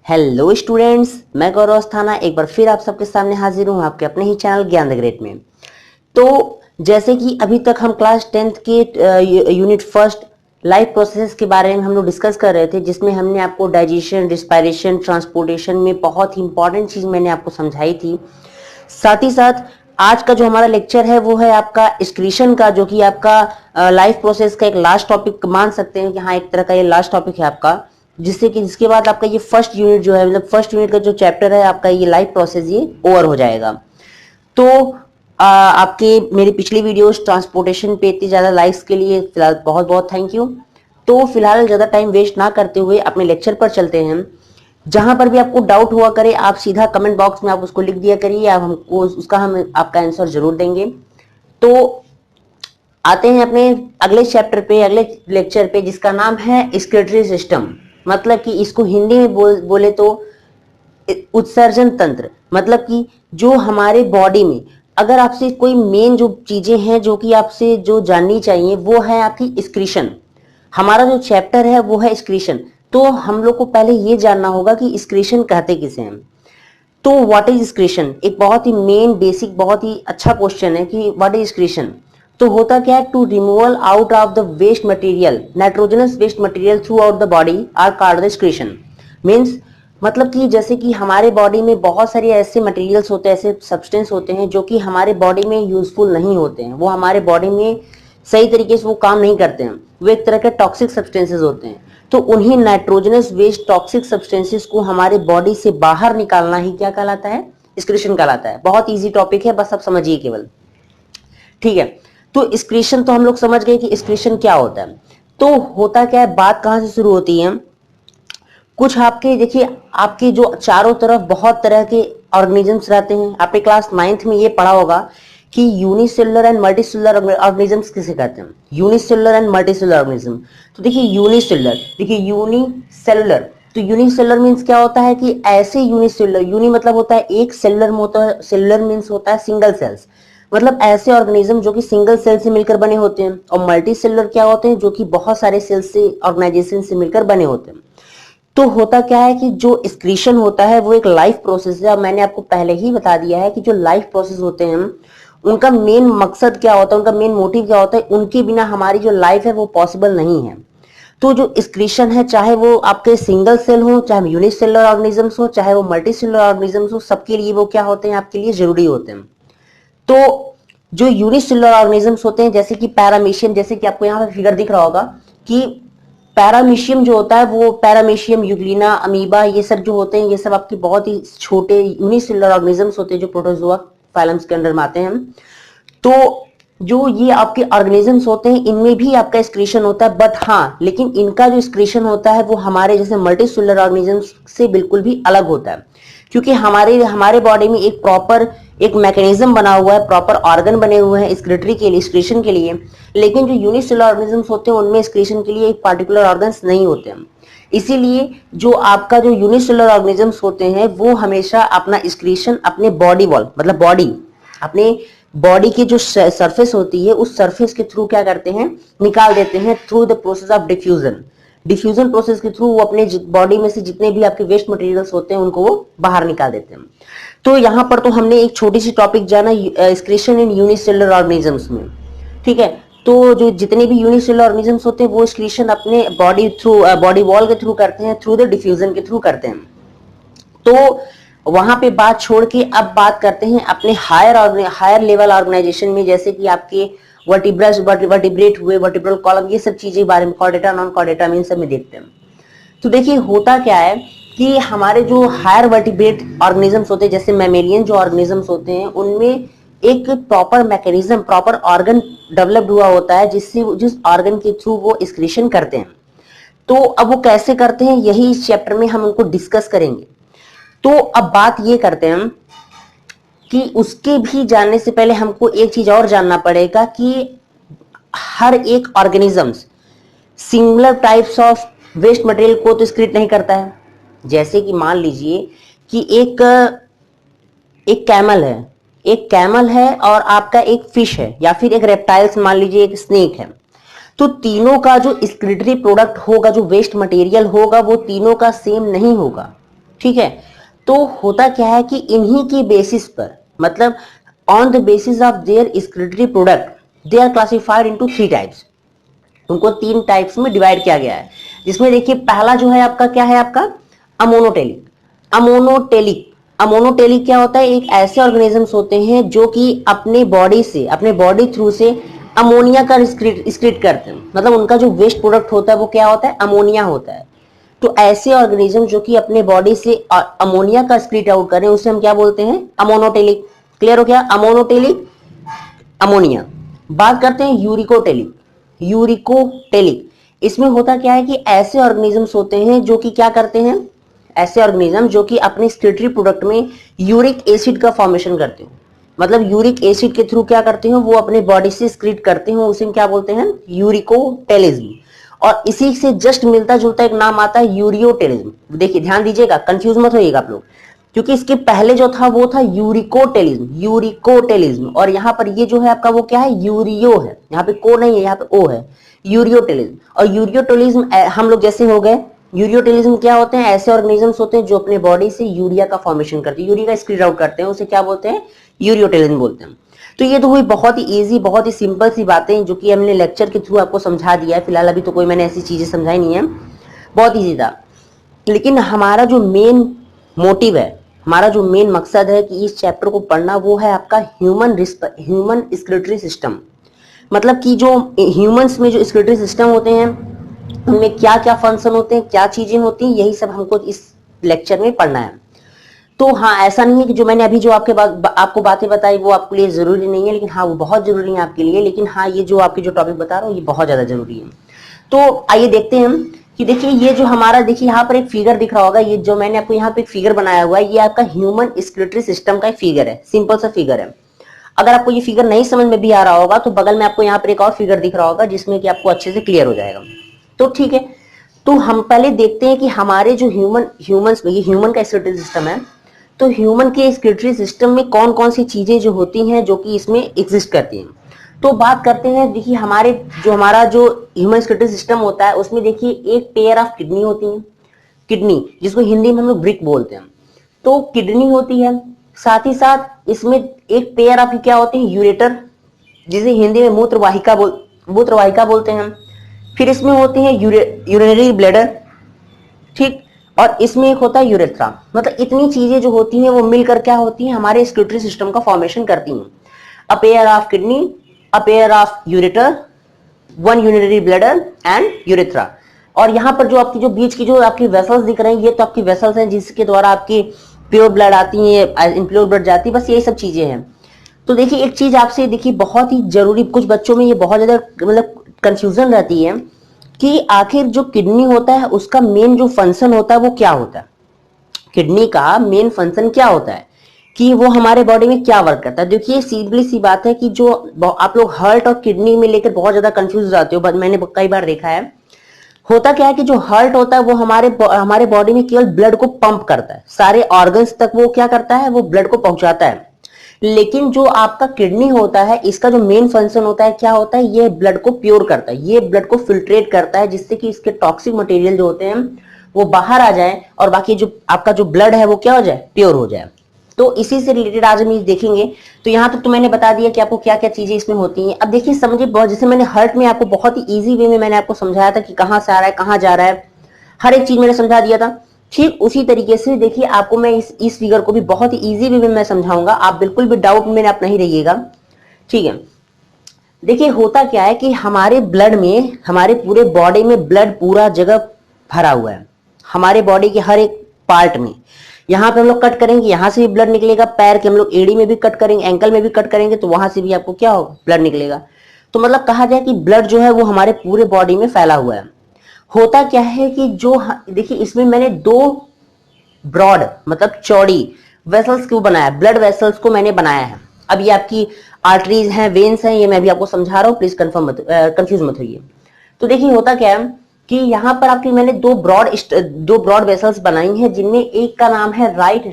Hello students, मैं गौरव अस्थाना एक बार फिर आप सबके सामने हाजिर हूँ आपके अपने ही चैनल ज्ञान द ग्रेट में। तो जैसे कि अभी तक हम क्लास 10th के यूनिट फर्स्ट लाइफ प्रोसेसेस के बारे में हम लोग डिस्कस कर रहे थे, जिसमें हमने आपको डाइजेशन, रिस्पायरेशन, ट्रांसपोर्टेशन में बहुत ही इंपॉर्टेंट चीज मैंने आपको समझाई थी। साथ ही साथ आज का जो हमारा लेक्चर है वो है आपका एक्सक्रीशन का, जो कि आपका लाइफ प्रोसेस का एक लास्ट टॉपिक मान सकते हैं कि हाँ, एक तरह का ये लास्ट टॉपिक है आपका, जिससे कि जिसके बाद आपका ये फर्स्ट यूनिट जो है, मतलब फर्स्ट यूनिट का जो चैप्टर है आपका ये लाइफ प्रोसेस, ये ओवर हो जाएगा। तो आपके मेरी पिछली वीडियोस ट्रांसपोर्टेशन पे इतनी ज्यादा लाइक्स के लिए फिलहाल बहुत बहुत थैंक यू। तो फिलहाल ज्यादा टाइम वेस्ट ना करते हुए अपने लेक्चर पर चलते हैं। जहां पर भी आपको डाउट हुआ करे आप सीधा कमेंट बॉक्स में आप उसको लिख दिया करिए, आप हमको उसका हम आपका आंसर जरूर देंगे। तो आते हैं अपने अगले चैप्टर पे, अगले लेक्चर पे, जिसका नाम है एक्सक्रीटरी सिस्टम। मतलब कि इसको हिंदी में बोले तो उत्सर्जन तंत्र। मतलब कि जो हमारे बॉडी में, अगर आपसे कोई मेन जो चीजें हैं जो कि आपसे जो जाननी चाहिए वो है आपकी एक्सक्रीशन। हमारा जो चैप्टर है वो है एक्सक्रीशन। तो हम लोग को पहले ये जानना होगा कि एक्सक्रीशन कहते किसे हैं। तो व्हाट इज एक्सक्रीशन, एक बहुत ही मेन बेसिक बहुत ही अच्छा क्वेश्चन है कि व्हाट इज एक्सक्रीशन। तो होता क्या है, to removal out of the waste material, nitrogenous waste material through out the body are called the excretion. Means मतलब कि जैसे कि हमारे बॉडी में बहुत सारे ऐसे मटेरियल्स होते हैं, ऐसे सब्सटेंस होते हैं जो कि हमारे बॉडी में यूजफुल नहीं होते हैं, वो हमारे बॉडी में सही तरीके से वो काम नहीं करते हैं, वो एक तरह के टॉक्सिक सब्सटेंसेस होते हैं। तो उन्हीं नाइट्रोजनस वेस्ट टॉक्सिक सब्सटेंसेस को हमारे बॉडी से बाहर निकालना ही क्या कहलाता है, एक्सक्रीशन कहलाता है। बहुत इजी टॉपिक है, बस आप समझिए केवल, ठीक है। तो एक्सक्रीशन तो हम लोग समझ गए कि एक्सक्रीशन क्या होता है। तो होता क्या है, बात कहां से शुरू होती है। कुछ आपके देखिए, आपके जो चारों तरफ बहुत तरह के ऑर्गेनिजम्स रहते हैं। आपने क्लास 9th में ये पढ़ा होगा कि यूनिसेलुलर एंड मल्टीसेलुलर ऑर्गेनिजम्स किसे कहते हैं, यूनिसेलुलर एंड मल्टीसेलुलर ऑर्गेनिज्म। तो देखिए यूनिसेलुलर, देखिए यूनिसेलुलर, तो यूनिसेलुलर मींस क्या होता है कि ऐसे यूनिसेलुलर, यूनि मतलब होता है एक, सेलुलर में होता है, सेलुलर मींस होता है सिंगल सेल्स, मतलब ऐसे ऑर्गेनिज्म जो कि सिंगल सेल से मिलकर बने होते हैं। और मल्टी सेलुलर क्या होते हैं, जो कि बहुत सारे सेल से, ऑर्गेनाइजेशन से मिलकर बने होते हैं। तो होता क्या है कि जो एक्सक्रीशन होता है वो एक लाइफ प्रोसेस है। मैंने आपको पहले ही बता दिया है कि जो लाइफ प्रोसेस होते हैं उनका मेन मकसद क्या होता है, उनका मेन मोटिव क्या होता है, उनके बिना हमारी जो लाइफ है वो पॉसिबल नहीं है। तो जो एक्सक्रीशन है, चाहे वो आपके सिंगल सेल हो, चाहे यूनिसेलुलर ऑर्गेनिजम्स हो, चाहे वो मल्टीसेलुलर ऑर्गेनिजम्स हो, सबके लिए वो क्या होते हैं, आपके लिए जरूरी होते हैं। तो जो यूनिसेलुलर ऑर्गेनिजम्स होते हैं, जैसे कि पैरामीशियम, जैसे कि आपको यहाँ पे फिगर दिख रहा होगा कि पैरामीशियम जो होता है वो पैरामीशियम, यूग्लिना, अमीबा, ये सब जो होते हैं ये सब आपके बहुत ही छोटे यूनिसेलुलर ऑर्गेनिजम्स होते हैं जो प्रोटोजोआ फाइलम्स के अंडर में आते हैं। तो जो ये आपके ऑर्गेनिजम्स होते हैं इनमें भी आपका एक्सक्रीशन होता है, बट हाँ, लेकिन इनका जो एक्सक्रीशन होता है वो हमारे जैसे मल्टीसेलुलर ऑर्गेनिजम्स से बिल्कुल भी अलग होता है। क्योंकि हमारे हमारे बॉडी में एक प्रॉपर एक मैकेनिज्म बना हुआ है, प्रॉपर ऑर्गन बने हुए हैं एक्सक्रीटरी के लिए, एक्सक्रीशन के लिए। लेकिन जो यूनिसेलुलर ऑर्गेनिजम्स होते हैं उनमें एक्सक्रीशन के लिए एक पार्टिकुलर ऑर्गन्स नहीं होते हैं। इसीलिए जो आपका जो यूनिसेलुलर ऑर्गेनिजम्स होते हैं वो हमेशा अपना एक्सक्रीशन अपने बॉडी वॉल, मतलब बॉडी, अपने बॉडी की जो सरफेस होती है उस सरफेस के थ्रू क्या करते हैं, निकाल देते हैं, through the process of diffusion. Diffusion process के थ्रू वो अपने बॉडी में से जितने भी आपके वेस्ट मटेरियल्स होते हैं उनको वो बाहर निकाल देते हैं। तो यहां पर तो हमने एक छोटी सी टॉपिक जाना एक्सक्रीशन इन यूनिसेलुलर ऑर्गेनिजम्स में, ठीक है। तो जो जितने भी यूनिसेलुलर ऑर्गेनिजम्स होते हैं वो एक्सक्रीशन अपने बॉडी थ्रू, बॉडी वॉल के थ्रू करते हैं, थ्रू द डिफ्यूजन के थ्रू करते हैं। तो वहां पे बात छोड़ के अब बात करते हैं अपने हायर लेवल ऑर्गेनाइजेशन में, जैसे कि आपके वर्टिब्रस, वर्टिब्रेट हुए, वर्टिब्रल कॉलम, ये सब चीजें बारे में, कॉर्डेटा, नॉन कॉर्डेटा में, इन सब में देखते हैं। तो देखिए होता क्या है कि हमारे जो हायर वर्टिब्रेट ऑर्गेनिजम्स होते हैं, जैसे मैमेलियन जो ऑर्गेनिजम्स होते हैं, उनमें एक proper mechanism, proper organ developed हुआ होता है जिससे जिस ऑर्गन के थ्रू वो एक्सक्रीशन करते हैं। तो अब वो कैसे करते हैं यही इस चैप्टर में हम उनको डिस्कस करेंगे। तो अब बात ये करते हैं कि उसके भी जानने से पहले हमको एक चीज और जानना पड़ेगा कि हर एक organisms singular types of waste material को तो एक्सक्रीट नहीं करता है। जैसे कि मान लीजिए कि एक एक कैमल है, एक कैमल है और आपका एक फिश है, या फिर एक रेप्टाइल्स, मान लीजिए एक स्नेक है। तो तीनों का जो एक्सक्रीटरी प्रोडक्ट होगा, जो वेस्ट मटेरियल होगा, वो तीनों का सेम नहीं होगा। ठीक है। तो होता क्या है कि इन्हीं की बेसिस पर, मतलब on the basis of their excretory product they are classified into 3 types. उनको 3 टाइप्स में डिवाइड किया गया है, जिसमें देखिए पहला जो है आपका क्या है, आपका अमोनोटेलिक। अमोनोटेलिक अमोनोटेलिक क्या होता है, एक ऐसे ऑर्गेनिजम्स होते हैं जो कि अपने बॉडी से, अपने बॉडी थ्रू से अमोनिया का एक्सक्रीट करते हैं, मतलब उनका जो वेस्ट प्रोडक्ट होता है वो क्या होता है, अमोनिया होता है। तो ऐसे ऑर्गेनिज्म जो कि अपने बॉडी से अमोनिया का स्क्रीट आउट करें उसे हम क्या बोलते हैं, अमोनोटेलिक। क्लियर हो गया, अमोनोटेलिक, अमोनिया। बात करते हैं यूरिकोटेलिक। यूरिकोटेलिक इसमें होता क्या है कि ऐसे ऑर्गेनिजम्स होते हैं जो कि क्या करते हैं, ऐसे ऑर्गेनिज्म जो कि अपने स्क्रीटरी प्रोडक्ट में यूरिक एसिड का फॉर्मेशन करते हैं, मतलब यूरिक एसिड के थ्रू क्या करते हैं, वो अपने बॉडी से स्क्रीट करते हैं, उसे क्या बोलते हैं, यूरिकोटेलिज्म। और इसी से जस्ट मिलता जुलता एक नाम आता है यूरियोटेलिज्म। देखिए ध्यान दीजिएगा, कंफ्यूज मत होइएगा आप लोग, क्योंकि इसके पहले जो था वो था यूरिकोटेलिज्म, यूरिकोटेलिज्म, और यहाँ पर ये जो है आपका वो क्या है, यूरियो है, यहाँ पे को नहीं है, यहाँ पे ओ है, यूरियोटेलिज्म। और यूरियोटेलिज्म हम लोग जैसे हो गए, यूरियोटेलिज्म क्या होते हैं, ऐसे ऑर्गेनिजम्स होते हैं जो अपने बॉडी से यूरिया का फॉर्मेशन करते हैं, यूरिया का स्क्रीट आउट करते हैं, उसे क्या बोलते हैं, यूरियोटेलिज्म बोलते हैं। तो ये तो हुई बहुत ही इजी, बहुत ही सिंपल सी बातें जो कि हमने लेक्चर के थ्रू आपको समझा दिया है। फिलहाल अभी तो कोई मैंने ऐसी चीजें समझाई नहीं है, बहुत इजी था। लेकिन हमारा जो मेन मोटिव है, हमारा जो मेन मकसद है कि इस चैप्टर को पढ़ना, वो है आपका ह्यूमन स्क्रीटरी सिस्टम। मतलब कि जो ह्यूमंस में जो स्क्रीटरी सिस्टम होते हैं उनमें क्या क्या फंक्शन होते हैं, क्या चीजें होती हैं, यही सब हमको इस लेक्चर में पढ़ना है। तो हाँ, ऐसा नहीं है कि जो मैंने अभी जो आपको बातें बताई वो आपके लिए जरूरी नहीं है, लेकिन हाँ वो बहुत जरूरी है आपके लिए। लेकिन हाँ, ये जो आपके जो टॉपिक बता रहा हूँ ये बहुत ज्यादा जरूरी है। तो आइए देखते हैं हम कि देखिए ये जो हमारा, देखिए यहाँ पर एक फिगर दिख रहा होगा, ये जो मैंने आपको यहाँ पे एक फिगर बनाया हुआ है, ये आपका ह्यूमन स्क्रीटरी सिस्टम का एक फिगर है, सिंपल सा फिगर है। अगर आपको ये फिगर नहीं समझ में भी आ रहा होगा तो बगल में आपको यहाँ पर एक और फिगर दिख रहा होगा जिसमें कि आपको अच्छे से क्लियर हो जाएगा। तो ठीक है, तो हम पहले देखते हैं कि हमारे जो ह्यूमंस में, ये ह्यूमन का स्क्रीटरी सिस्टम है, तो ह्यूमन के स्क्रीटरी सिस्टम में कौन कौन सी चीजें जो होती हैं जो कि इसमें एग्जिस्ट करती हैं। तो बात करते हैं, देखिए हमारा जो ह्यूमन स्क्रीटरी सिस्टम होता है उसमें देखिए एक पेयर ऑफ किडनी होती है, किडनी जिसको हिंदी में हम लोग ब्रिक बोलते हैं। तो किडनी होती है, साथ ही साथ इसमें एक पेयर ऑफ क्या होते हैं, यूरेटर, जिसे हिंदी में मूत्रवाहिका बोलते हैं। फिर इसमें होते हैं यूरिनरी ब्लैडर, ठीक, और इसमें एक होता है यूरेथ्रा। मतलब इतनी चीजें जो होती हैं वो मिलकर क्या होती हैं, हमारे स्क्रीटरी सिस्टम का फॉर्मेशन करती हैं। A pair of kidney, a pair of ureter, one urinary bladder and urethra. और यहाँ पर जो आपकी जो बीच की जो आपकी वेसल्स दिख रहे हैं, ये तो आपकी वेसल्स हैं जिसके द्वारा आपकी प्योर ब्लड आती है, इम्प्योर ब्लड जाती है, बस यही सब चीजें हैं। तो देखिए एक चीज आपसे देखिए बहुत ही जरूरी, कुछ बच्चों में ये बहुत ज्यादा मतलब कंफ्यूजन रहती है कि आखिर जो किडनी होता है उसका मेन जो फंक्शन होता है वो क्या होता है, किडनी का मेन फंक्शन क्या होता है, कि वो हमारे बॉडी में क्या वर्क करता है। देखिए सिंपली सी बात है कि जो आप लोग हार्ट और किडनी में लेकर बहुत ज्यादा कंफ्यूज हो जाते हो, मैंने कई बार देखा है। होता क्या है कि जो हार्ट होता है वो हमारे बॉडी में केवल ब्लड को पंप करता है, सारे ऑर्गन्स तक वो क्या करता है, वो ब्लड को पहुंचाता है। लेकिन जो आपका किडनी होता है इसका जो मेन फंक्शन होता है क्या होता है, ये ब्लड को प्योर करता है, ये ब्लड को फिल्ट्रेट करता है, जिससे कि इसके टॉक्सिक मटेरियल जो होते हैं वो बाहर आ जाए और बाकी जो आपका जो ब्लड है वो क्या हो जाए, प्योर हो जाए। तो इसी से रिलेटेड आज हम ये देखेंगे। तो यहाँ तक तो मैंने बता दिया कि आपको क्या क्या चीजें इसमें होती हैं। अब देखिए समझिए, बहुत जैसे मैंने हार्ट में आपको बहुत ही इजी वे में मैंने आपको समझाया था कि कहाँ से आ रहा है, कहाँ जा रहा है, हर एक चीज मैंने समझा दिया था। ठीक उसी तरीके से देखिए आपको मैं इस फिगर को भी बहुत ही इजी वे में मैं समझाऊंगा, आप बिल्कुल भी डाउट में आप नहीं रहिएगा। ठीक है, देखिए होता क्या है कि हमारे ब्लड में, हमारे पूरे बॉडी में ब्लड पूरा जगह भरा हुआ है, हमारे बॉडी के हर एक पार्ट में। यहाँ पे हम लोग कट करेंगे, यहाँ से भी ब्लड निकलेगा, पैर के हम लोग एड़ी में भी कट करेंगे, एंकल में भी कट करेंगे तो वहां से भी आपको क्या होगा, ब्लड निकलेगा। तो मतलब कहा जाए कि ब्लड जो है वो हमारे पूरे बॉडी में फैला हुआ है। होता क्या है कि जो देखिए इसमें मैंने दो ब्रॉड मतलब चौड़ी वेसल्स को बनाया, ब्लड वेसल्स को मैंने बनाया है। अब ये आपकी आर्टरीज हैं, वेन्स हैं, ये मैं भी आपको समझा रहा हूँ, प्लीज कंफ्यूज मत होइए। तो देखिए होता क्या है कि यहाँ पर आपकी मैंने दो ब्रॉड वेसल्स बनाई हैं, जिनमें एक का नाम है राइट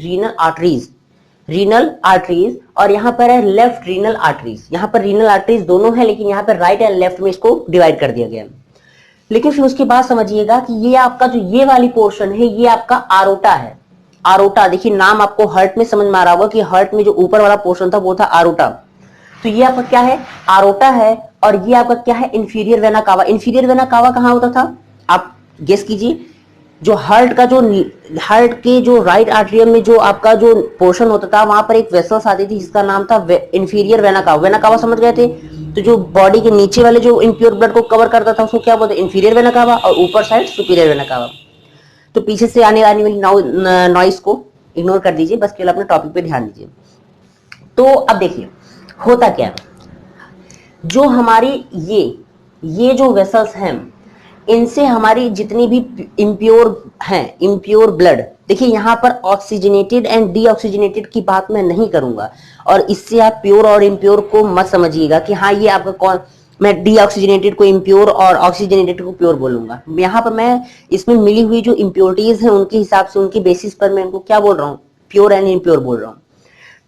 रीनल आर्टरीज और यहाँ पर है लेफ्ट रीनल आर्टरीज। यहाँ पर रीनल आर्टरीज दोनों है, लेकिन यहाँ पर राइट एंड लेफ्ट में इसको डिवाइड कर दिया गया है। लेकिन फिर उसके बाद समझिएगा कि ये आपका जो ये वाली पोर्शन है ये आपका आरोटा है, आरोटा, देखिए नाम आपको हार्ट में समझ में आ रहा होगा कि हार्ट में जो ऊपर वाला पोर्शन था वो था आरोटा। तो ये आपका क्या है, आरोटा है। और ये आपका क्या है, inferior vena cava. Inferior vena cava कहां होता था, आप गेस कीजिए। जो हार्ट का जो हार्ट के जो राइट आर्टरियम में जो आपका जो पोर्शन होता था वहां पर एक वेसल्स आती थी जिसका नाम था inferior vena cava. Vena cava समझ गए थे। तो जो बॉडी के नीचे वाले जो इम्प्योर ब्लड को कवर करता था उसको क्या बोलते हैं, इंफीरियर वेना कावा, और ऊपर साइड सुपीरियर वेना कावा। तो पीछे से आने वाली नॉइस को इग्नोर कर दीजिए, बस केवल अपने टॉपिक पे ध्यान दीजिए। तो अब देखिए होता क्या है, जो हमारी ये जो वेसल्स हैं इनसे हमारी जितनी भी इम्प्योर हैं, इम्प्योर ब्लड, देखिए यहां पर ऑक्सीजनेटेड एंड डीऑक्सीजनेटेड की बात मैं नहीं करूंगा, और इससे आप प्योर और इम्प्योर को मत समझिएगा कि हाँ ये आपका कौन, मैं डीऑक्सीजनेटेड को इम्प्योर और ऑक्सीजनेटेड को प्योर बोलूंगा। यहाँ पर मैं इसमें मिली हुई जो इम्प्योरिटीज हैं उनके हिसाब से, उनके बेसिस पर मैं इनको क्या बोल रहा हूँ, प्योर एंड इम्प्योर बोल रहा हूँ।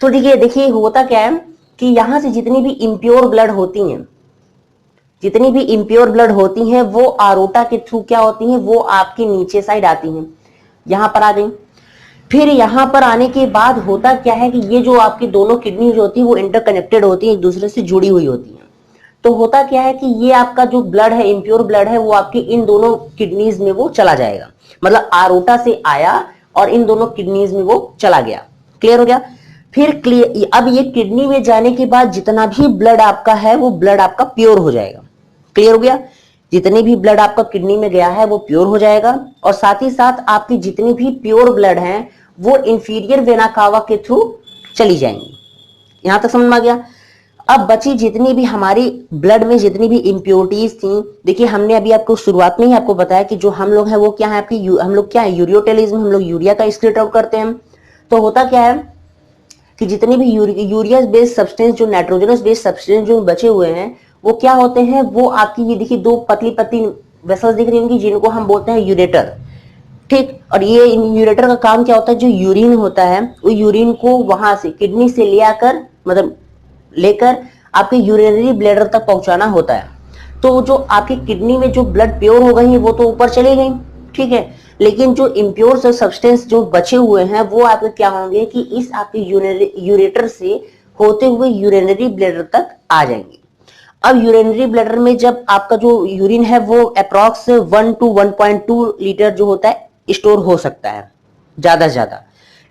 तो देखिए होता क्या है कि यहां से जितनी भी इम्प्योर ब्लड होती हैं, जितनी भी इम्प्योर ब्लड होती हैं वो आरोटा के थ्रू क्या होती हैं, वो आपके नीचे साइड आती हैं, यहां पर आ गई। फिर यहां पर आने के बाद होता क्या है कि ये जो आपकी दोनों किडनी जो होती है वो इंटरकनेक्टेड होती है, एक दूसरे से जुड़ी हुई होती है। तो होता क्या है कि ये आपका जो ब्लड है, इम्प्योर ब्लड है, वो आपके इन दोनों किडनीज में वो चला जाएगा, मतलब आरोटा से आया और इन दोनों किडनीज में वो चला गया। क्लियर हो गया। फिर क्लियर, अब ये किडनी में जाने के बाद जितना भी ब्लड आपका है वो ब्लड आपका प्योर हो जाएगा। क्लियर हो गया। जितने भी ब्लड आपका किडनी में गया है वो प्योर हो जाएगा, और साथ ही साथ आपकी जितनी भी प्योर ब्लड हैं वो इंफीरियर वेना कावा के थ्रू चली जाएंगी। यहां तक समझ में आ गया। अब बची जितनी भी हमारी ब्लड में जितनी भी इम्प्योरिटीज थी, देखिए हमने अभी आपको शुरुआत में ही आपको बताया कि जो हम लोग हैं वो क्या है आपकी, हम लोग क्या है, यूरियोटेलिज्म, हम लोग यूरिया का एक्सक्रीट आउट करते हैं। तो होता क्या है कि जितनी भी यूरिया बेस्ड सब्सटेंस, जो नाइट्रोजनस बेस्ड सब्सटेंस जो बचे हुए हैं वो क्या होते हैं, वो आपकी ये देखिए दो पतली पतली वेसल्स दिख रही होंगी जिनको हम बोलते हैं यूरेटर। ठीक, और ये यूरेटर का काम क्या होता है, जो यूरिन होता है वो यूरिन को वहां से किडनी से ले आकर, मतलब लेकर आपके यूरिनरी ब्लैडर तक पहुंचाना होता है। तो जो आपकी किडनी में जो ब्लड प्योर हो गई है वो तो ऊपर चली गई, ठीक है, लेकिन जो इम्प्योर सब्सटेंस जो बचे हुए हैं वो आपके क्या होंगे कि इस आपके यूरेटर से होते हुए यूरिनरी ब्लैडर तक आ जाएंगे। अब यूरिनरी ब्लैडर में जब आपका जो यूरिन है वो अप्रॉक्स 1 to 1.2 लीटर जो होता है स्टोर हो सकता है, ज्यादा से ज्यादा,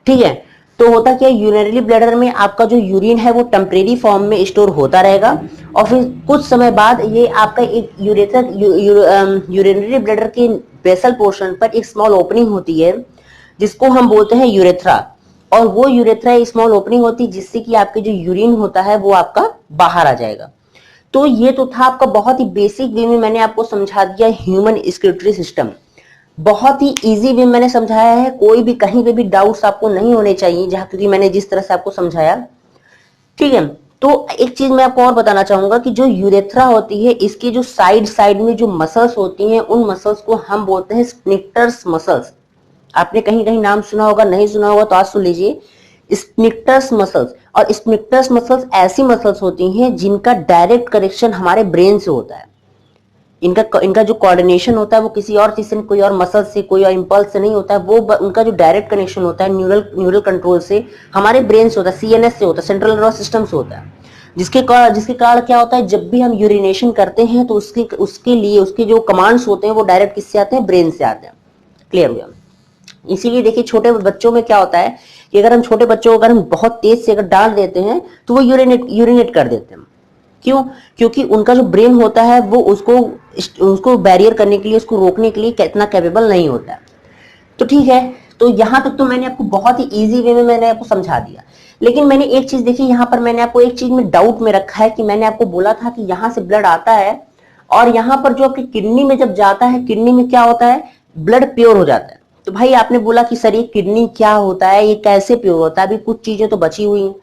ठीक है। तो होता क्या, यूरिनरी ब्लैडर में आपका जो यूरिन है वो टेम्परेरी फॉर्म में स्टोर होता रहेगा, और फिर कुछ समय बाद ये आपका एक यूरिनरी ब्लैडर के बेसल पोर्शन पर एक स्मॉल ओपनिंग होती है जिसको हम बोलते हैं यूरेथ्रा, और वो यूरेथ्रा स्मॉल ओपनिंग होती है जिससे कि आपके जो यूरिन होता है वो आपका बाहर आ जाएगा। तो ये तो था आपका बहुत ही बेसिक वे में मैंने आपको समझा दिया ह्यूमन एक्सक्रीटरी सिस्टम, बहुत ही इजी वे मैंने समझाया है, कोई भी कहीं पे भी डाउट्स आपको नहीं होने चाहिए जहां, क्योंकि मैंने जिस तरह से आपको समझाया, ठीक है। तो एक चीज मैं आपको और बताना चाहूंगा कि जो यूरेथ्रा होती है इसके जो साइड साइड में जो मसल्स होती हैं उन मसल्स को हम बोलते हैं स्फिंक्टर्स मसल्स। आपने कहीं कहीं नाम सुना होगा, नहीं सुना होगा तो आज सुन लीजिए, स्फिंक्टर्स मसल्स। और स्फिंक्टर्स मसल्स ऐसी मसल्स होती हैं जिनका डायरेक्ट कनेक्शन हमारे ब्रेन से होता है। इनका जो कोऑर्डिनेशन होता है वो किसी और चीज से, कोई और मसल से, कोई और इम्पल्स से नहीं होता है, वो उनका जो डायरेक्ट कनेक्शन होता है न्यूरल कंट्रोल से हमारे ब्रेन से होता है, सीएनएस से होता है, सेंट्रल नर्वस सिस्टम से होता है। जिसके कारण क्या होता है, जब भी हम यूरिनेशन करते हैं तो उसके लिए उसके जो कमांड्स होते हैं वो डायरेक्ट किससे आते हैं, ब्रेन से आते हैं। क्लियर हो गया। इसीलिए देखिए छोटे बच्चों में क्या होता है कि अगर हम छोटे बच्चों को अगर हम बहुत तेज से अगर डाल देते हैं तो वो यूरिनेट कर देते हैं। क्यों? क्योंकि उनका जो ब्रेन होता है वो उसको बैरियर करने के लिए, उसको रोकने के लिए इतना कैपेबल नहीं होता है। तो ठीक है, तो यहां तक तो मैंने आपको बहुत ही इजी वे में मैंने आपको समझा दिया। लेकिन मैंने एक चीज देखी, यहाँ पर मैंने आपको एक चीज में डाउट में रखा है कि मैंने आपको बोला था कि यहाँ से ब्लड आता है और यहाँ पर जो आपकी किडनी में जब जाता है, किडनी में क्या होता है, ब्लड प्योर हो जाता है। तो भाई आपने बोला कि सर ये किडनी क्या होता है, ये कैसे प्योर होता है, अभी कुछ चीजें तो बची हुई हैं।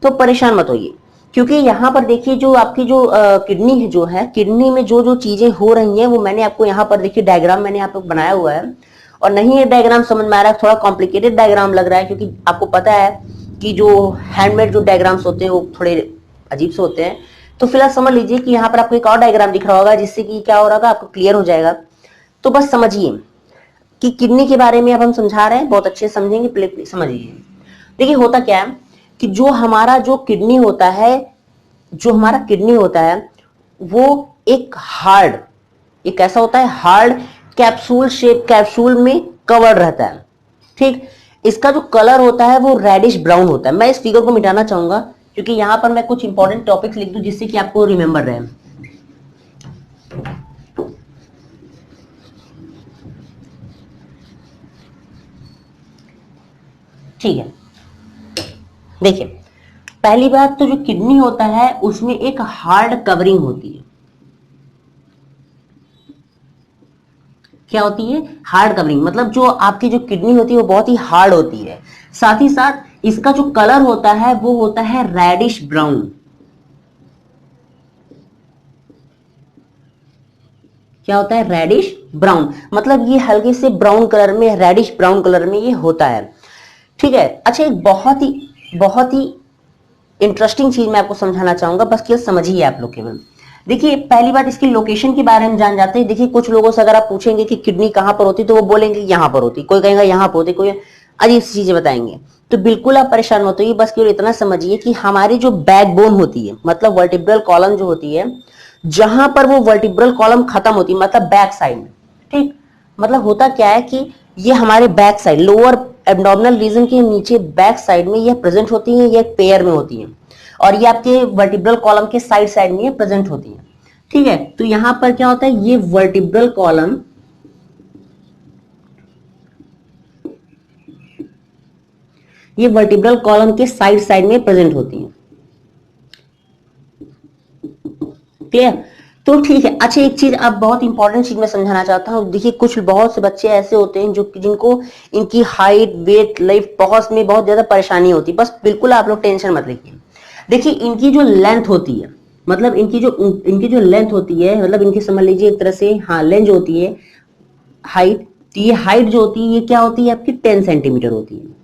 तो परेशान मत होइए, क्योंकि यहाँ पर देखिए जो आपकी जो किडनी है, जो है किडनी में जो जो चीजें हो रही हैं वो मैंने आपको यहाँ पर देखिए डायग्राम मैंने यहाँ पर बनाया हुआ है। और नहीं ये डायग्राम समझ में आ रहा है, थोड़ा कॉम्प्लिकेटेड डायग्राम लग रहा है, क्योंकि आपको पता है कि जो हैंडमेड जो डायग्राम्स होते हैं वो थोड़े अजीब से होते हैं। तो फिलहाल समझ लीजिए कि यहाँ पर आपको एक और डायग्राम दिख रहा होगा जिससे कि क्या हो रहा होगा, आपको क्लियर हो जाएगा। तो बस समझिए, कि किडनी के बारे में अब हम समझा रहे हैं, बहुत अच्छे समझेंगे, प्लीज समझिए। देखिए होता क्या है कि जो हमारा जो किडनी होता है, जो हमारा किडनी होता है वो एक हार्ड, एक ऐसा होता है हार्ड कैप्सूल शेप, कैप्सूल में कवर्ड रहता है, ठीक। इसका जो कलर होता है वो रेडिश ब्राउन होता है। मैं इस फिगर को मिटाना चाहूंगा क्योंकि यहां पर मैं कुछ इंपॉर्टेंट टॉपिक्स लिख दूं जिससे कि आपको रिमेंबर रहे। ठीक है, देखिए पहली बात तो जो किडनी होता है उसमें एक हार्ड कवरिंग होती है। क्या होती है? हार्ड कवरिंग, मतलब जो आपकी जो किडनी होती है वो बहुत ही हार्ड होती है। साथ ही साथ इसका जो कलर होता है वो होता है रेडिश ब्राउन। क्या होता है? रेडिश ब्राउन, मतलब ये हल्के से ब्राउन कलर में, रेडिश ब्राउन कलर में ये होता है, ठीक है। अच्छा, एक बहुत ही इंटरेस्टिंग चीज मैं आपको समझाना चाहूंगा, बस केवल समझिए आप लोग केवल। देखिए पहली बात इसकी लोकेशन के बारे में जान जाते हैं। देखिए कुछ लोगों से अगर आप पूछेंगे कि किडनी कहां पर होती, तो वो बोलेंगे यहां पर होती, कोई कहेगा यहां पर होती, कोई अजीब सी चीजें बताएंगे। तो बिल्कुल आप परेशान मत होइए, बस केवल इतना समझिए कि हमारी जो बैकबोन होती है, मतलब वर्टिब्रल कॉलम जो होती है, जहां पर वो वर्टिब्रल कॉलम खत्म होती है, मतलब बैक साइड में, ठीक। मतलब होता क्या है कि ये हमारे back side, lower abdominal region के नीचे बैक साइड में ये प्रेजेंट होती है, ये पेयर में होती है, और ये आपके वर्टिब्रल कॉलम के साइड साइड में ये प्रेजेंट होती है, ठीक है। तो यहां पर क्या होता है, ये वर्टिब्रल कॉलम, ये वर्टिब्रल कॉलम के साइड साइड में प्रेजेंट होती है, क्लियर। तो ठीक है। अच्छा, एक चीज अब बहुत इंपॉर्टेंट चीज मैं समझाना चाहता हूँ। देखिए कुछ बहुत से बच्चे ऐसे होते हैं जो जिनको इनकी हाइट, वेट, लाइफ बहुत में बहुत ज्यादा परेशानी होती है, बस बिल्कुल आप लोग टेंशन मत लीजिए। देखिए इनकी जो लेंथ होती है, मतलब इनकी जो लेंथ होती है, मतलब इनकी समझ लीजिए एक तरह से, हाँ, लेंथ जो होती है, हाइट, तो ये हाइट जो होती है ये क्या होती है आपकी 10 सेंटीमीटर होती है।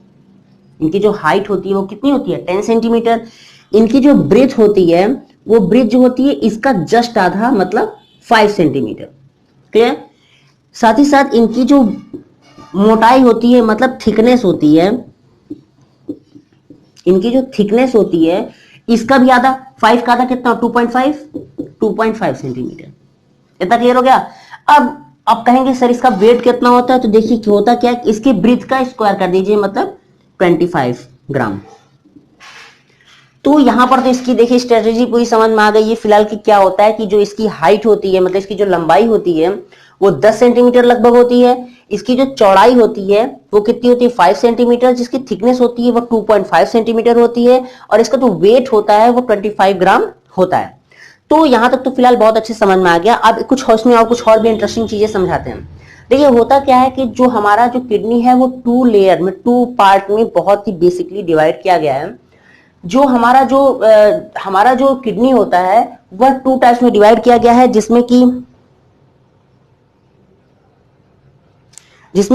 इनकी जो हाइट होती है वो कितनी होती है? 10 सेंटीमीटर। इनकी जो ब्रेथ होती है, वो ब्रेथ जो होती है इसका जस्ट आधा, मतलब 5 सेंटीमीटर, क्लियर। साथ ही साथ इनकी जो मोटाई होती है, मतलब थिकनेस होती है, इनकी जो थिकनेस होती है इसका भी आधा, 5 का आधा कितना? 2.5 सेंटीमीटर। इतना क्लियर हो गया। अब कहेंगे सर इसका वेट कितना होता है, तो देखिए होता क्या है, इसके ब्रीथ का स्क्वायर कर दीजिए, मतलब 25 ग्राम। तो यहां पर तो इसकी देखिए स्ट्रेटेजी पूरी समझ में आ गई है फिलहाल कि क्या होता है कि जो इसकी हाइट होती है, मतलब इसकी जो लंबाई होती है वो 10 सेंटीमीटर लगभग होती है। इसकी जो चौड़ाई होती है वो कितनी होती है? 5 सेंटीमीटर। जिसकी थिकनेस होती है वो 2.5 सेंटीमीटर होती है, और इसका जो वेट होता है वो 25 ग्राम होता है। तो यहां तक तो फिलहाल बहुत अच्छे समझ में आ गया। अब कुछ उसमें और कुछ और भी इंटरेस्टिंग चीजें समझाते हैं। देखिए होता क्या है कि जो हमारा जो किडनी है वो 2 लेयर में, 2 पार्ट में बहुत ही बेसिकली डिवाइड किया गया है। जो हमारा जो किडनी होता है वह 2 टाइप्स में डिवाइड किया गया है, जिसमें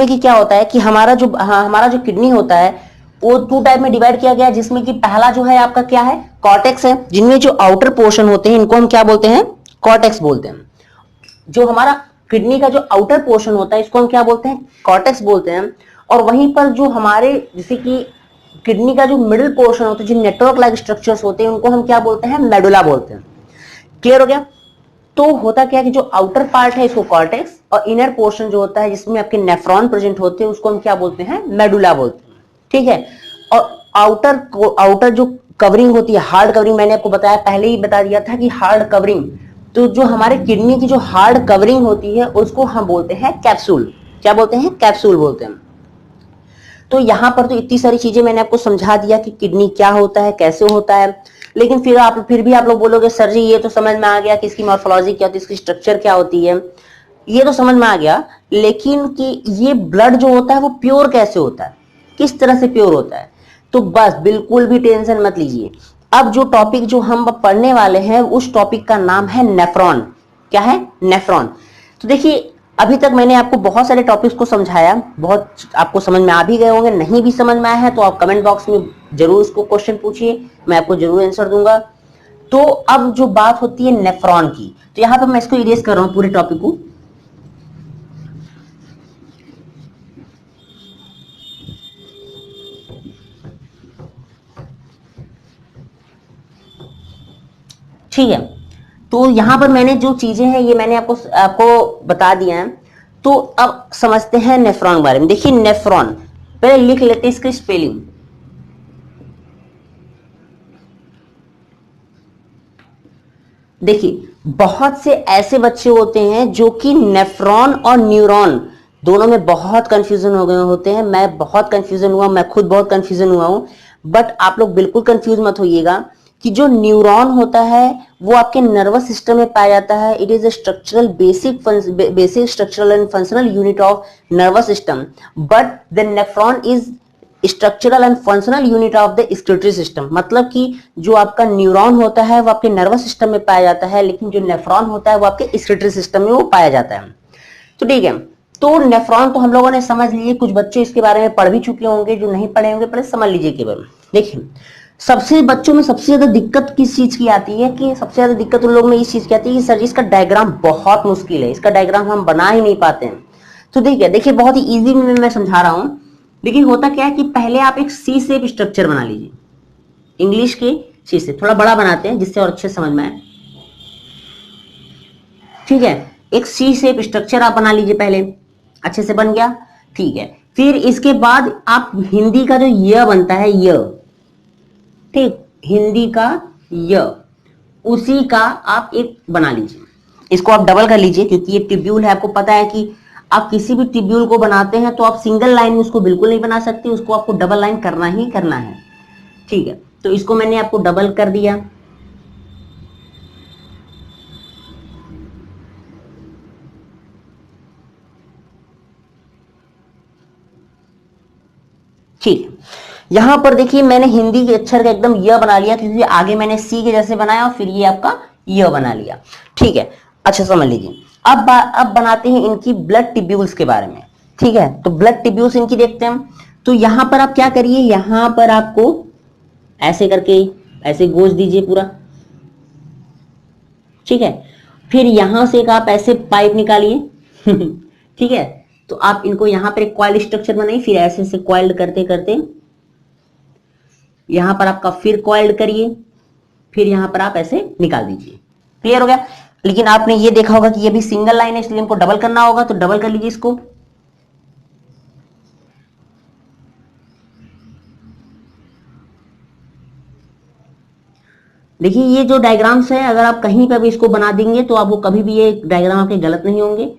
कि क्या होता है कि हमारा जो किडनी होता है वो 2 टाइप में डिवाइड किया गया है, जिसमें कि पहला जो है आपका क्या है? कॉर्टेक्स है, जिनमें जो आउटर पोर्शन होते हैं इनको हम क्या बोलते हैं? कॉर्टेक्स बोलते हैं। जो हमारा किडनी का जो आउटर पोर्शन होता है इसको हम क्या बोलते हैं? कॉर्टेक्स बोलते हैं। और वहीं पर जो हमारे, जैसे कि किडनी का जो मिडिल पोर्शन होता है, जो नेटवर्क लाइक स्ट्रक्चर्स होते हैं, उनको हम क्या बोलते हैं? मेडुला बोलते हैं। क्लियर हो गया। तो होता क्या है कि जो आउटर पार्ट है इसको कॉर्टेक्स, और इनर पोर्शन जो होता है जिसमें आपके नेफ्रॉन प्रेजेंट होते हैं उसको हम क्या बोलते हैं? मेडुला बोलते हैं, ठीक है। और आउटर जो कवरिंग होती है, हार्ड कवरिंग, मैंने आपको बताया, पहले ही बता दिया था कि हार्ड कवरिंग, तो जो हमारे किडनी की जो हार्ड कवरिंग होती है उसको हम बोलते हैं कैप्सूल। क्या बोलते हैं? कैप्सूल बोलते हैं। तो यहां पर तो इतनी सारी चीजें मैंने आपको समझा दिया कि किडनी क्या होता है, कैसे होता है। लेकिन फिर भी आप लोग बोलोगे सर जी ये तो समझ में आ गया कि इसकी मॉर्फोलॉजी क्या होती है, इसकी स्ट्रक्चर क्या होती है, ये तो समझ में आ गया, लेकिन कि ये ब्लड जो होता है वो प्योर कैसे होता है, किस तरह से प्योर होता है? तो बस बिल्कुल भी टेंशन मत लीजिए। अब जो टॉपिक जो हम पढ़ने वाले हैं उस टॉपिक का नाम है नेफ्रॉन। क्या है? नेफ्रॉन। तो देखिए अभी तक मैंने आपको बहुत सारे टॉपिक्स को समझाया, बहुत आपको समझ में आ भी गए होंगे, नहीं भी समझ में आया है तो आप कमेंट बॉक्स में जरूर इसको क्वेश्चन पूछिए, मैं आपको जरूर आंसर दूंगा। तो अब जो बात होती है नेफ्रॉन की, तो यहां पर मैं इसको इरेज कर रहा हूं पूरे टॉपिक को। ठीक है। तो यहां पर मैंने जो चीजें हैं ये मैंने आपको आपको बता दिया है। तो अब समझते हैं नेफ्रॉन के बारे में। देखिए नेफ्रॉन पहले लिख लेते हैं इसकी स्पेलिंग। देखिए बहुत से ऐसे बच्चे होते हैं जो कि नेफ्रॉन और न्यूरॉन दोनों में बहुत कंफ्यूजन हो गए होते हैं। मैं बहुत कंफ्यूजन हुआ, मैं खुद बहुत कंफ्यूजन हुआ हूं। बट आप लोग बिल्कुल कंफ्यूज मत होइएगा कि जो न्यूरॉन होता है वो आपके नर्वस सिस्टम में पाया जाता है। It is a structural basic structural and functional unit of nervous system, but the nephron is structural and functional unit of the excretory system. मतलब कि जो आपका न्यूरॉन होता है वो आपके नर्वस सिस्टम में पाया जाता है, लेकिन जो नेफ्रॉन होता है वो आपके स्क्रिटरी सिस्टम में वो पाया जाता है। तो ठीक है, तो नेफ्रॉन तो हम लोगों ने समझ लिए। कुछ बच्चे इसके बारे में पढ़ भी चुके होंगे, जो नहीं पढ़े होंगे पहले समझ लीजिए केवल। देखिए सबसे बच्चों में सबसे ज्यादा दिक्कत किस चीज की आती है कि सबसे ज्यादा दिक्कत उन लोगों में इस चीज की आती है कि सर इसका डायग्राम बहुत मुश्किल है, इसका डायग्राम हम बना ही नहीं पाते हैं। तो देखिए बहुत ही इजी में मैं समझा रहा हूं। देखिए होता क्या है कि पहले आप एक सी शेप स्ट्रक्चर बना लीजिए। इंग्लिश के सी से थोड़ा बड़ा बनाते हैं जिससे और अच्छे समझ में आए। ठीक है, एक सी शेप स्ट्रक्चर आप बना लीजिए पहले, अच्छे से बन गया। ठीक है, फिर इसके बाद आप हिंदी का जो य बनता है य, ठीक, हिंदी का य, उसी का आप एक बना लीजिए। इसको आप डबल कर लीजिए क्योंकि ये ट्रिब्यूल है। आपको पता है कि आप किसी भी ट्रिब्यूल को बनाते हैं तो आप सिंगल लाइन में उसको बिल्कुल नहीं बना सकते, उसको आपको डबल लाइन करना ही करना है। ठीक है, तो इसको मैंने आपको डबल कर दिया। ठीक है, यहां पर देखिए मैंने हिंदी के अक्षर का एकदम य बना लिया क्योंकि आगे मैंने सी के जैसे बनाया और फिर ये आपका य बना लिया। ठीक है, अच्छा समझ लीजिए। अब बनाते हैं इनकी ब्लड टिब्यूल्स के बारे में। ठीक है, तो ब्लड टिब्यूल्स इनकी देखते हैं। तो यहां पर आप क्या करिए, यहां पर आपको ऐसे करके ऐसे गोज दीजिए पूरा। ठीक है, फिर यहां से एक आप ऐसे पाइप निकालिए। ठीक है, तो आप इनको यहां पर एक कॉइल स्ट्रक्चर बनाइए, फिर ऐसे से कॉइल्ड करते करते यहां पर आपका फिर कॉइल्ड करिए, फिर यहां पर आप ऐसे निकाल दीजिए। क्लियर हो गया। लेकिन आपने ये देखा होगा कि ये भी सिंगल लाइन है इसलिए इनको डबल करना होगा, तो डबल कर लीजिए इसको। देखिए ये जो डायग्राम्स है अगर आप कहीं पर भी इसको बना देंगे तो आपको कभी भी ये डायग्राम आपके गलत नहीं होंगे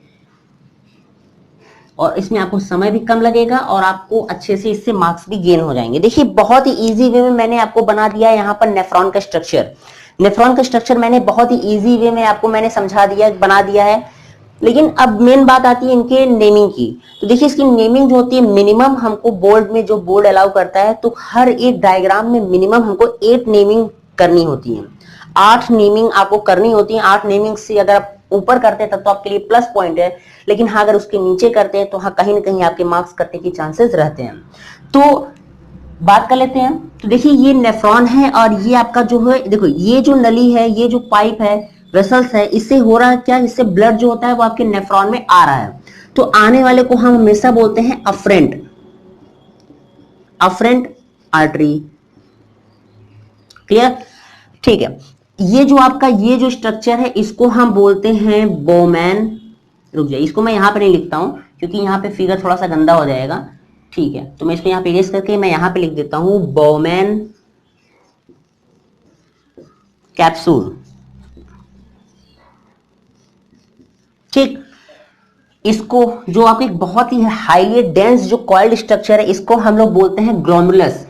और इसमें आपको समय भी कम लगेगा और आपको अच्छे से इससे मार्क्स भी गेन हो जाएंगे। देखिए बहुत ही इजी वे में मैंने आपको बना दिया है यहाँ पर नेफ्रॉन का स्ट्रक्चर। नेफ्रॉन का स्ट्रक्चर मैंने बहुत ही इजी वे में आपको मैंने समझा दिया, बना दिया है। लेकिन अब मेन बात आती है इनके नेमिंग की। तो देखिए इसकी नेमिंग जो होती है मिनिमम हमको बोर्ड में, जो बोर्ड अलाउ करता है, तो हर एक डायग्राम में मिनिमम हमको 8 नेमिंग करनी होती है। 8 नेमिंग आपको करनी होती है। 8 नेमिंग से अगर आप ऊपर करते हैं तब तो आपके लिए प्लस पॉइंट है, लेकिन हाँ अगर उसके नीचे करते हैं तो हाँ कहीं ना कहीं आपके मार्क्स कटने की चांसेस रहते हैं। तो बात कर लेते हैं। तो देखिए ये नेफ्रॉन है और ये आपका जो है, देखो ये जो नली है, ये जो पाइप है, वेसल्स है, इससे हो रहा है क्या, इससे ब्लड जो होता है वो आपके नेफ्रॉन में आ रहा है। तो आने वाले को हम हमेशा बोलते हैं अफरेंट, अफरेंट आर्टरी। क्लियर। ठीक है, ये जो आपका ये जो स्ट्रक्चर है इसको हम बोलते हैं बोमैन। रुक जाइए, इसको मैं यहां पे नहीं लिखता हूं क्योंकि यहां पे फिगर थोड़ा सा गंदा हो जाएगा। ठीक है, तो मैं इसको यहां पे इरेज करके मैं यहां पे लिख देता हूं बोमैन कैप्सूल। ठीक, इसको जो आपके बहुत ही हाईली डेंस जो कॉइल्ड स्ट्रक्चर है इसको हम लोग बोलते हैं ग्लोमुलस।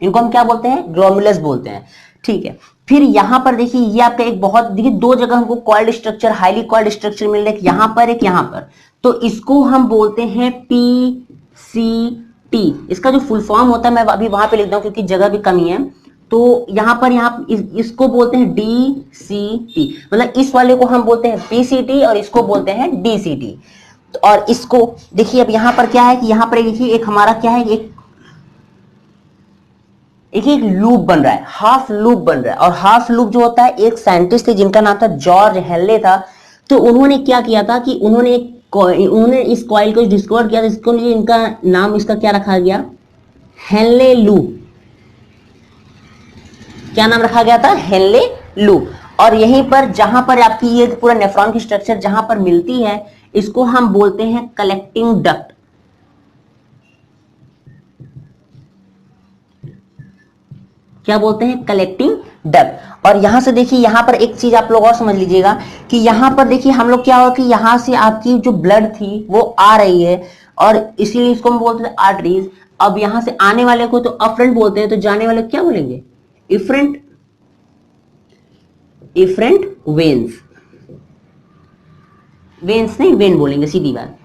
इनको हम क्या बोलते हैं, ग्लोमुलस बोलते हैं। ठीक है, फिर यहां पर देखिए ये आपका एक बहुत, देखिए दो जगह हमको coiled structure, highly coiled structure मिल रहा है, यहां पर एक यहां पर। तो इसको हम बोलते हैं पीसीटी। इसका जो फुल फॉर्म होता है मैं अभी वहां पे लिख दूं क्योंकि जगह भी कमी है। तो यहां पर इसको बोलते हैं डीसीटी, मतलब इस वाले को हम बोलते हैं पीसीटी और इसको बोलते हैं डीसीटी। और इसको देखिए अब यहां पर क्या है कि यहां पर देखिए एक हमारा क्या है, एक लूप बन रहा है, हाफ लूप बन रहा है। और हाफ लूप जो होता है, एक साइंटिस्ट थे जिनका नाम था जॉर्ज हेनले था। तो उन्होंने क्या किया था कि उन्होंने इस कॉइल को डिस्कवर किया था, इसको लिए इनका नाम इसका क्या रखा गया, हेनले लूप। क्या नाम रखा गया था? Henle loop. और यहीं पर जहां पर आपकी ये पूरा नेफ्रॉन की स्ट्रक्चर जहां पर मिलती है, इसको हम बोलते हैं कलेक्टिंग डक्ट। क्या बोलते हैं? Collecting duct. और यहां से देखिए, यहां पर एक चीज आप लोग और समझ लीजिएगा कि यहां पर देखिए हम लोग क्या हुआ कि यहां से आपकी जो ब्लड थी वो आ रही है, और इसीलिए इसको हम बोलते हैं आर्टरीज। अब यहां से आने वाले को तो अफरेंट बोलते हैं, तो जाने वाले को क्या बोलेंगे? इफरेंट। Efferent veins. वेन्स नहीं, वेन बोलेंगे, सीधी बात।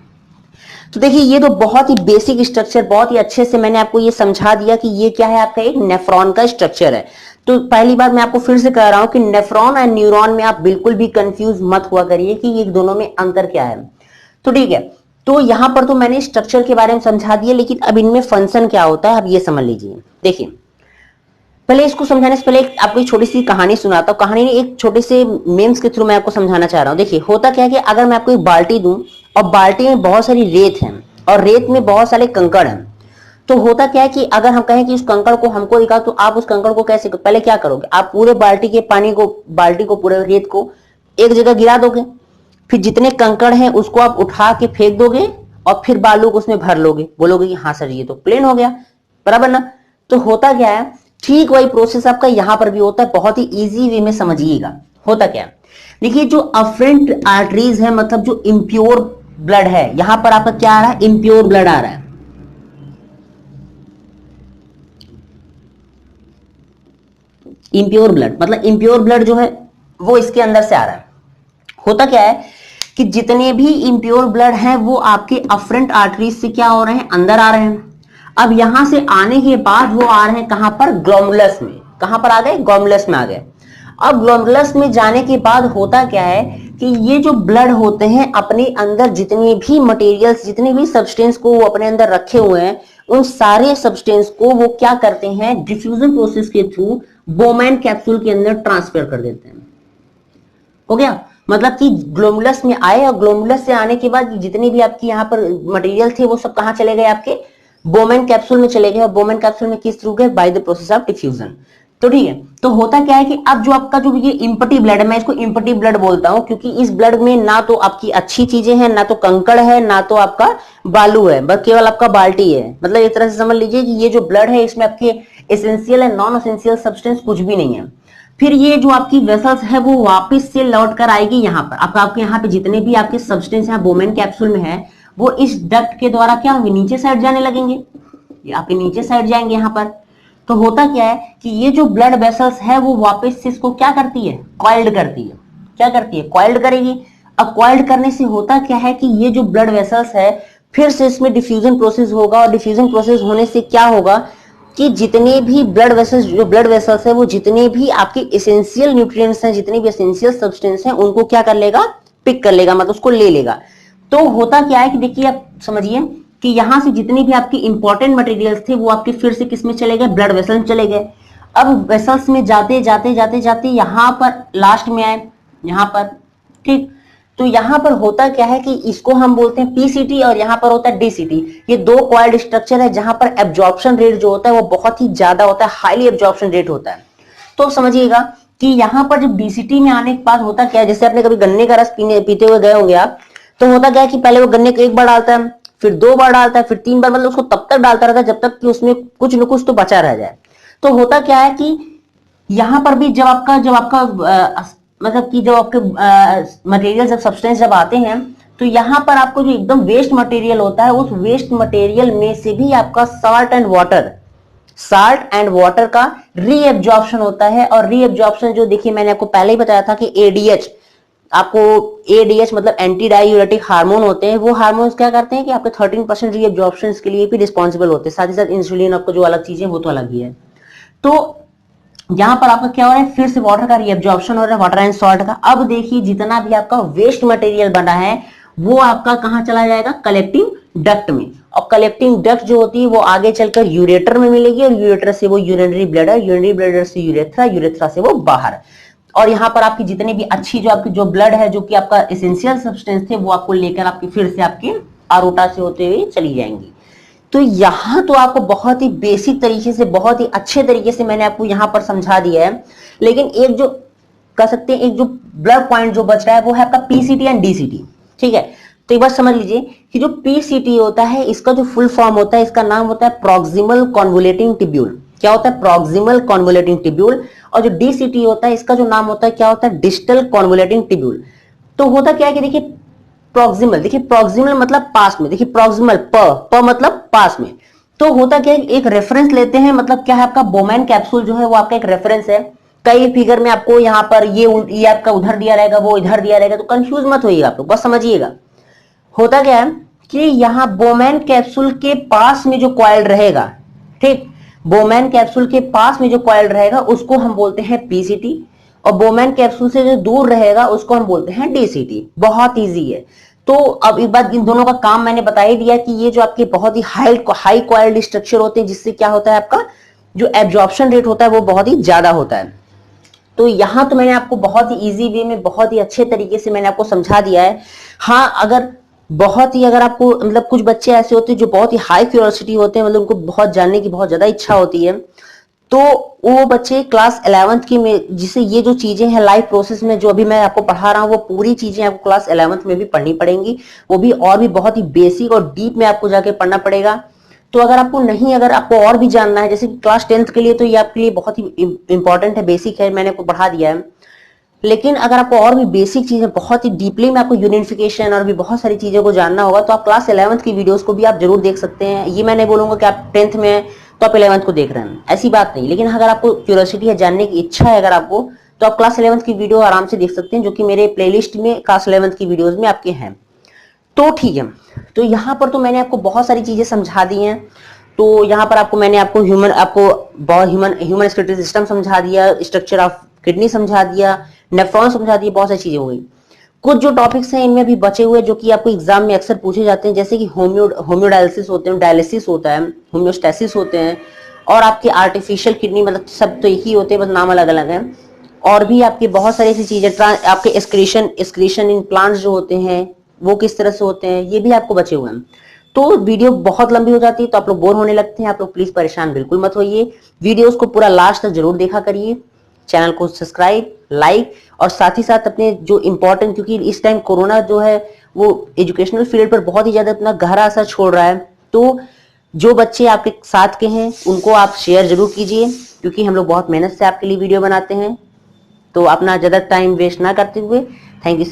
तो देखिए ये तो बहुत ही बेसिक स्ट्रक्चर, बहुत ही अच्छे से मैंने आपको ये समझा दिया कि ये क्या है, आपका एक नेफ्रॉन का स्ट्रक्चर है। तो पहली बार मैं आपको फिर से कह रहा हूं कि नेफ्रॉन और न्यूरॉन में आप बिल्कुल भी कंफ्यूज मत हुआ करिए कि ये दोनों में अंतर क्या है। तो ठीक है, तो यहां पर तो मैंने स्ट्रक्चर के बारे में समझा दिया, लेकिन अब इनमें फंक्शन क्या होता है, अब ये समझ लीजिए। देखिए, पहले इसको समझाने से पहले आपको एक छोटी सी कहानी सुनाता हूँ। कहानी एक छोटे से मेम्स के थ्रू मैं आपको समझाना चाह रहा हूँ। देखिए होता क्या है कि अगर मैं आपको एक बाल्टी दूं और बाल्टी में बहुत सारी रेत है और रेत में बहुत सारे कंकड़ हैं, तो होता क्या है कि अगर हम कहें कि उस कंकड़ को हमको दिखाओ, तो आप उस कंकड़ को कैसे, पहले क्या करोगे? आप पूरे बाल्टी के पानी को, बाल्टी को, पूरे रेत को एक जगह गिरा दोगे, फिर जितने कंकड़ हैं उसको आप उठा के फेंक दोगे और फिर बालू को उसमें भर लोगे, बोलोगे कि हाँ सर ये तो प्लेन हो गया, बराबर ना? तो होता क्या है, ठीक वही प्रोसेस आपका यहां पर भी होता है। बहुत ही इजी वे में समझिएगा। होता क्या है, देखिए जो अफरेंट आर्टरीज है, मतलब जो इम्प्योर ब्लड है, यहां पर आपका क्या आ रहा है? इम्प्योर ब्लड आ रहा है। इम्प्योर ब्लड मतलब इम्प्योर ब्लड जो है वो इसके अंदर से आ रहा है। होता क्या है कि जितने भी इम्प्योर ब्लड हैं वो आपके अफरेंट आर्टरीज से क्या हो रहे हैं? अंदर आ रहे हैं। अब यहां से आने के बाद वो आ रहे हैं कहां पर? ग्लोमुलस में। कहां पर आ गए? ग्लोमुलस में आ गए। अब ग्लोमुलस में जाने के बाद होता क्या है कि ये जो ब्लड होते हैं अपने अंदर जितने भी मटेरियल्स, जितने भी सब्सटेंस को वो अपने अंदर रखे हुए हैं, उन सारे सब्सटेंस को वो क्या करते हैं? डिफ्यूजन प्रोसेस के थ्रू बोमैन कैप्सूल के अंदर ट्रांसफर कर देते हैं। हो गया, मतलब कि ग्लोमुलस में आए और ग्लोमुलस से आने के बाद जितने भी आपकी यहाँ पर मटेरियल थे वो सब कहाँ चले गए? आपके बोमेन कैप्सूल में चले गए। और बोमेन कैप्सूल में किस थ्रू गए? By the process of diffusion. तो ठीक है, तो होता क्या है कि अब जो आपका जो ये इम्पटी ब्लड है, मैं इसको इम्पटी ब्लड बोलता हूं क्योंकि इस ब्लड में ना तो आपकी अच्छी चीजें हैं, ना तो कंकड़ है, ना तो आपका बालू है, बस केवल आपका बाल्टी है। मतलब एक तरह से समझ लीजिए कि ये जो ब्लड है इसमें आपके essential and non essential substance कुछ भी नहीं है। फिर ये जो आपकी वेसल्स है वो वापस से लौट कर आएगी यहाँ पर। अब आपके यहाँ पे जितने भी आपके सब्सटेंस हैं बोमेन कैप्सूल में है, वो इस डक्ट के द्वारा क्या होंगे? नीचे साइड जाने लगेंगे, ये आपके नीचे साइड जाएंगे यहाँ पर। तो होता क्या है कि ये जो ब्लड वेसल्स है वो वापस से इसको क्या करती है? कॉइल्ड करती है। क्या करती है? कॉइल्ड करेगी। अब कॉइल्ड करने से होता क्या है कि ये जो ब्लड वेसल्स है फिर से इसमें डिफ्यूजन प्रोसेस होगा, और डिफ्यूजन प्रोसेस होने से क्या होगा कि जितने भी ब्लड वेसल्स, जो ब्लड वेसल्स है वो जितने भी आपके एसेंशियल न्यूट्रिएंट्स हैं, जितने भी एसेंशियल सब्सटेंस हैं, उनको क्या कर लेगा? पिक कर लेगा, मतलब उसको ले लेगा। तो होता क्या है कि देखिए आप समझिए कि यहां से जितनी भी आपकी इंपॉर्टेंट मटेरियल्स थे वो आपके फिर से किस में चले गए? ब्लड वेसल में चले गए। अब वेसल्स में जाते जाते जाते जाते यहां पर लास्ट में आए, यहां पर, ठीक। तो यहां पर होता क्या है कि इसको हम बोलते हैं पीसीटी और यहां पर होता है डीसीटी। ये दो कॉइल्ड स्ट्रक्चर है जहां पर एब्जॉर्प्शन रेट जो होता है वो बहुत ही ज्यादा होता है, हाईली एब्जॉर्प्शन रेट होता है। तो समझिएगा कि यहां पर जब डीसीटी में आने के बाद होता क्या है, जैसे आपने कभी गन्ने का रस पीते हुए गए होंगे आप, तो होता क्या है कि पहले वो गन्ने को एक बार डालता है, फिर दो बार डालता है, फिर तीन बार, मतलब उसको तब तक डालता रहता है जब तक कि उसमें कुछ न कुछ तो बचा रह जाए। तो होता क्या है कि यहां पर भी जब आपका मतलब कि जब आपके मटेरियल, जब सब्सटेंस जब आते हैं, तो यहां पर आपको जो एकदम वेस्ट मटेरियल होता है, उस वेस्ट मटेरियल में से भी आपका साल्ट एंड वाटर का रीएब्जॉर्प्शन होता है। और रीएब्जॉर्प्शन जो देखिए मैंने आपको पहले ही बताया था कि एडीएच, आपको एडीएच मतलब एंटी डायूरेटिक हार्मोन होते हैं, वो हार्मोन्स क्या करते हैं कि आपके 13% रीएब्जॉर्प्शन के लिए भी रिस्पॉन्सिबल होते हैं। साथ ही साथ इंसुलिन, आपको जो अलग चीजें वो तो अलग ही है। तो यहां पर आपका क्या हो रहा है? फिर से वाटर का रीएब्जॉर्प्शन हो रहा है, वाटर एंड सॉल्ट का। अब देखिए जितना भी आपका वेस्ट मटेरियल बना है वो आपका कहां चला जाएगा? कलेक्टिंग डक्ट में। और कलेक्टिंग डक्ट जो होती है वो आगे चलकर यूरेटर में मिलेगी, और यूरेटर से वो यूरिनरी ब्लैडर, यूरिनरी ब्लैडर से यूरेथ्रा, यूरेथ्रा से वो बाहर। और यहां पर आपकी जितने भी अच्छी जो आपकी जो ब्लड है, जो कि आपका एसेंशियल सब्सटेंस थे, वो आपको लेकर आपकी फिर से आपकी आरोटा से होते हुए चली जाएंगी। तो यहां तो आपको बहुत ही बेसिक तरीके से, बहुत ही अच्छे तरीके से मैंने आपको यहां पर समझा दिया है। लेकिन एक जो कह सकते हैं, एक जो ब्लर पॉइंट जो बच रहा है वो है आपका पीसीटी एंड डीसीटी। ठीक है, तो एक बार समझ लीजिए कि जो पीसीटी होता है इसका जो फुल फॉर्म होता है, इसका नाम होता है प्रॉक्सिमल कॉन्वोलेटिंग ट्यूब्यूल। क्या होता है? Proximal convoluting tubule. और जो डीसीटी होता है इसका जो नाम होता है क्या होता है? Distal convoluting tubule. तो होता क्या है कि देखिए प्रॉक्सिमल, देखिए प्रॉक्सिमल मतलब पास में, देखिए प्रॉक्सिमल प मतलब पास में। तो होता क्या है, एक रेफरेंस लेते हैं, मतलब क्या है आपका बोमैन कैप्सूल जो है वो आपका एक रेफरेंस है। कई फिगर में आपको यहाँ पर ये आपका उधर दिया रहेगा, वो इधर दिया रहेगा, तो कंफ्यूज मत होइएगा, आप लोग बस समझिएगा। होता क्या है कि यहाँ बोमैन कैप्सूल के पास में जो कॉइल रहेगा, ठीक, बोमैन कैप्सूल के पास में जो कॉइल रहेगा उसको हम बोलते हैं पीसीटी, और बोमैन कैप्सूल से जो दूर रहेगा उसको हम बोलते हैं डीसीटी। बहुत इजी है। तो अब एक बात, इन दोनों का काम मैंने बता ही दिया कि ये जो आपके बहुत ही हाई कॉइल्ड स्ट्रक्चर होते हैं, जिससे क्या होता है आपका जो एब्जॉर्प्शन रेट होता है वो बहुत ही ज्यादा होता है। तो यहां तो मैंने आपको बहुत ही इजी वे में, बहुत ही अच्छे तरीके से मैंने आपको समझा दिया है। हाँ, अगर बहुत ही, अगर आपको मतलब कुछ बच्चे ऐसे होते हैं जो बहुत ही हाई क्यूरियोसिटी होते हैं, मतलब उनको बहुत जानने की बहुत ज्यादा इच्छा होती है, तो वो बच्चे क्लास 11th की में, जिसे ये जो चीजें हैं लाइव प्रोसेस में जो अभी मैं आपको पढ़ा रहा हूँ, वो पूरी चीजें आपको क्लास 11th में भी पढ़नी पड़ेंगी। वो भी और भी बहुत ही बेसिक और डीप में आपको जाके पढ़ना पड़ेगा। तो अगर आपको नहीं, अगर आपको और भी जानना है, जैसे क्लास 10th के लिए तो ये आपके लिए बहुत ही इंपॉर्टेंट है, बेसिक है, मैंने आपको बढ़ा दिया है। लेकिन अगर आपको और भी बेसिक चीजें, बहुत ही डीपली में आपको यूनिफिकेशन और भी बहुत सारी चीजों को जानना होगा, तो आप क्लास 11th की वीडियोस को भी आप जरूर देख सकते हैं। ये मैं नहीं बोलूंगा कि आप 10th में हैं तो आप 11th को देख रहे हैं, ऐसी बात नहीं। लेकिन अगर आपको क्यूरियोसिटी है, जानने की इच्छा है अगर आपको, तो आप क्लास 11th की वीडियो आराम से देख सकते हैं, जो कि मेरे प्लेलिस्ट में क्लास 11th की वीडियोज में आपके हैं। तो ठीक है, तो यहाँ पर तो मैंने आपको बहुत सारी चीजें समझा दी हैं। तो यहाँ पर आपको मैंने आपको ह्यूमन स्केलेटल सिस्टम समझा दिया, स्ट्रक्चर ऑफ किडनी समझा दिया, नेफ्रॉन समझा दिए, बहुत सारी चीजें हो गई। कुछ जो टॉपिक्स हैं इनमें भी बचे हुए जो कि आपको एग्जाम में अक्सर पूछे जाते हैं, जैसे कि होम्योडायलिसिस होते हैं, डायलिसिस होता है, होम्योस्टैसिस होते हैं, और आपके आर्टिफिशियल किडनी, मतलब सब तो एक ही होते हैं, बस नाम अलग अलग है। और भी आपके बहुत सारी ऐसी चीजें, आपके एक्सक्रीशन इन प्लांट्स जो होते हैं वो किस तरह से होते हैं, ये भी आपको बचे हुए हैं। तो वीडियो बहुत लंबी हो जाती है तो आप लोग बोर होने लगते हैं। आप लोग प्लीज परेशान बिल्कुल मत होइए, वीडियोस को पूरा लास्ट तक जरूर देखा करिए। चैनल को सब्सक्राइब, लाइक, और साथ ही साथ अपने जो इंपॉर्टेंट, क्योंकि इस टाइम कोरोना जो है वो एजुकेशनल फील्ड पर बहुत ही ज्यादा अपना गहरा असर छोड़ रहा है। तो जो बच्चे आपके साथ के हैं उनको आप शेयर जरूर कीजिए, क्योंकि हम लोग बहुत मेहनत से आपके लिए वीडियो बनाते हैं। तो अपना ज्यादा टाइम वेस्ट ना करते हुए, थैंक यू।